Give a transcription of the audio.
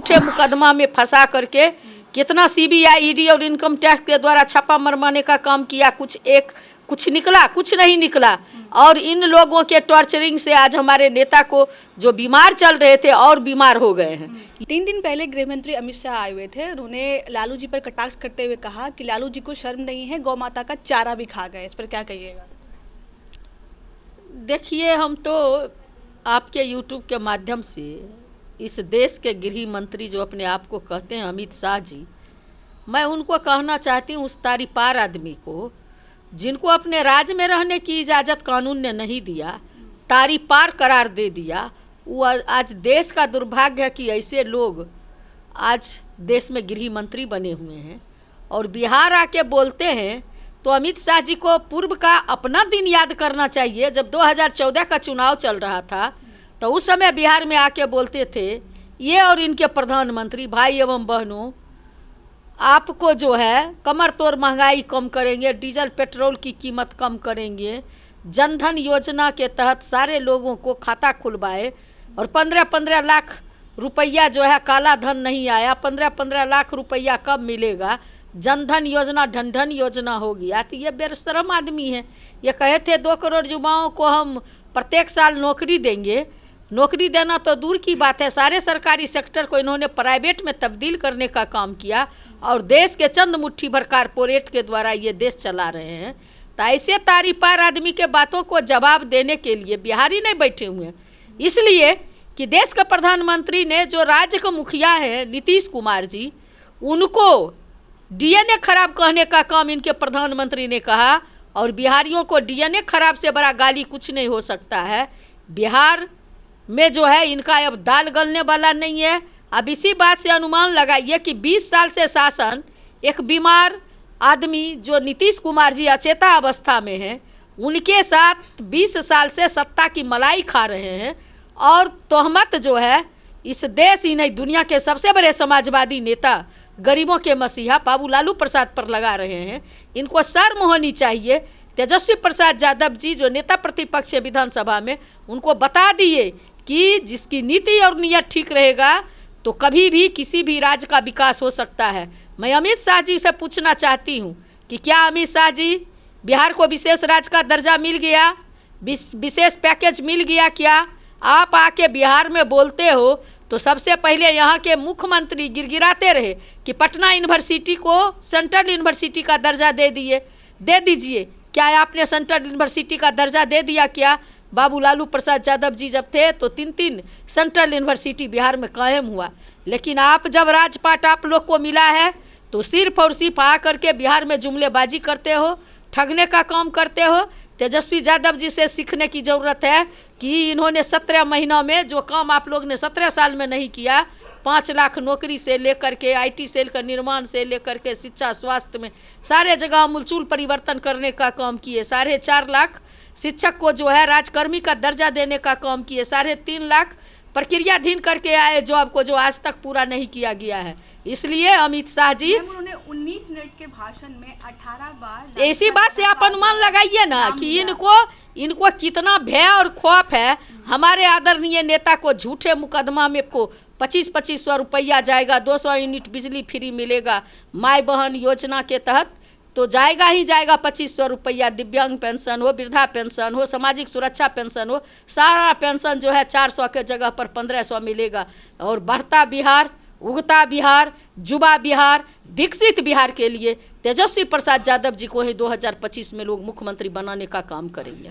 झूठे मुकदमा में फंसा करके कितना सीबीआई, ईडी और इनकम टैक्स के द्वारा छापा मरवाने का काम किया, कुछ निकला? कुछ नहीं निकला। और इन लोगों के टॉर्चरिंग से आज हमारे नेता को जो बीमार चल रहे थे और बीमार हो गए हैं। 3 दिन पहले गृह मंत्री अमित शाह आए हुए थे। उन्होंने लालू जी पर कटाक्ष करते हुए कहा कि लालू जी को शर्म नहीं है, गौ माता का चारा भी खा गए। इस पर क्या कहिएगा? देखिए, हम तो आपके यूट्यूब के माध्यम से इस देश के गृह मंत्री जो अपने आप को कहते हैं अमित शाह जी, मैं उनको कहना चाहती हूँ, उस तारीपार आदमी को जिनको अपने राज्य में रहने की इजाज़त कानून ने नहीं दिया, तारीपार करार दे दिया, वो आज देश का दुर्भाग्य है कि ऐसे लोग आज देश में गृह मंत्री बने हुए हैं और बिहार आके बोलते हैं। तो अमित शाह जी को पूर्व का अपना दिन याद करना चाहिए। जब 2014 का चुनाव चल रहा था तो उस समय बिहार में आके बोलते थे, ये और इनके प्रधानमंत्री भाई एवं बहनों, आपको जो है कमर तोड़ महंगाई कम करेंगे, डीजल पेट्रोल की कीमत कम करेंगे, जनधन योजना के तहत सारे लोगों को खाता खुलवाए और 15-15 लाख रुपया जो है काला धन नहीं आया, 15-15 लाख रुपया कब मिलेगा, जनधन योजना ढनढन योजना हो गया। तो ये बेशरम आदमी है। ये कहे थे 2 करोड़ युवाओं को हम प्रत्येक साल नौकरी देंगे। नौकरी देना तो दूर की बात है, सारे सरकारी सेक्टर को इन्होंने प्राइवेट में तब्दील करने का काम किया और देश के चंद मुट्ठी भर कारपोरेट के द्वारा ये देश चला रहे हैं। तो ऐसे तारीपार आदमी के बातों को जवाब देने के लिए बिहारी नहीं बैठे हुए हैं, इसलिए कि देश के प्रधानमंत्री ने जो राज्य का मुखिया है नीतीश कुमार जी, उनको डीएनए खराब कहने का काम इनके प्रधानमंत्री ने कहा। और बिहारियों को डीएनए खराब से बड़ा गाली कुछ नहीं हो सकता है। बिहार में जो है इनका अब दाल गलने वाला नहीं है। अब इसी बात से अनुमान लगाइए कि 20 साल से शासन, एक बीमार आदमी जो नीतीश कुमार जी अचेता अवस्था में हैं, उनके साथ 20 साल से सत्ता की मलाई खा रहे हैं और तोहमत जो है इस देश ही नहीं दुनिया के सबसे बड़े समाजवादी नेता, गरीबों के मसीहा बाबू लालू प्रसाद पर लगा रहे हैं। इनको शर्म होनी चाहिए। तेजस्वी प्रसाद यादव जी जो नेता प्रतिपक्ष है विधानसभा में, उनको बता दिए कि जिसकी नीति और नियत ठीक रहेगा तो कभी भी किसी भी राज्य का विकास हो सकता है। मैं अमित शाह जी से पूछना चाहती हूँ कि क्या अमित शाह जी, बिहार को विशेष राज्य का दर्जा मिल गया, विशेष पैकेज मिल गया क्या? आप आके बिहार में बोलते हो तो सबसे पहले यहाँ के मुख्यमंत्री गिड़गिड़ाते रहे कि पटना यूनिवर्सिटी को सेंट्रल यूनिवर्सिटी का दर्जा दे दीजिए। क्या आपने सेंट्रल यूनिवर्सिटी का दर्जा दे दिया क्या? बाबू लालू प्रसाद यादव जी जब थे तो 3 सेंट्रल यूनिवर्सिटी बिहार में कायम हुआ। लेकिन आप जब राजपाट आप लोग को मिला है तो सिर्फ और सिर्फ आ करके बिहार में जुमलेबाजी करते हो, ठगने का काम करते हो। तेजस्वी यादव जी से सीखने की ज़रूरत है कि इन्होंने 17 महीनों में जो काम आप लोग ने 17 साल में नहीं किया, 5 लाख नौकरी से लेकर के IT सेल का निर्माण से लेकर के शिक्षा स्वास्थ्य में सारे जगह आमूलचूल परिवर्तन करने का काम किए। 4.5 लाख शिक्षक को जो है राजकर्मी का दर्जा देने का काम किए। 3.5 लाख प्रक्रियाधीन करके आए जॉब को, जो आज तक पूरा नहीं किया गया है। इसलिए अमित शाह जी, उन्होंने 19 मिनट के भाषण में 18 बार ऐसी बात से आप अनुमान लगाइए ना कि इनको कितना भय और खौफ है। हमारे आदरणीय नेता को झूठे मुकदमा में को 2500 रुपया जाएगा, 200 यूनिट बिजली फ्री मिलेगा, माई बहन योजना के तहत तो जाएगा ही जाएगा 2500 रुपया। दिव्यांग पेंशन हो, वृद्धा पेंशन हो, सामाजिक सुरक्षा पेंशन हो, सारा पेंशन जो है 400 के जगह पर 1500 मिलेगा। और बढ़ता बिहार, उगता बिहार, युवा बिहार, विकसित बिहार के लिए तेजस्वी प्रसाद यादव जी को ही 2025 में लोग मुख्यमंत्री बनाने का काम करेंगे।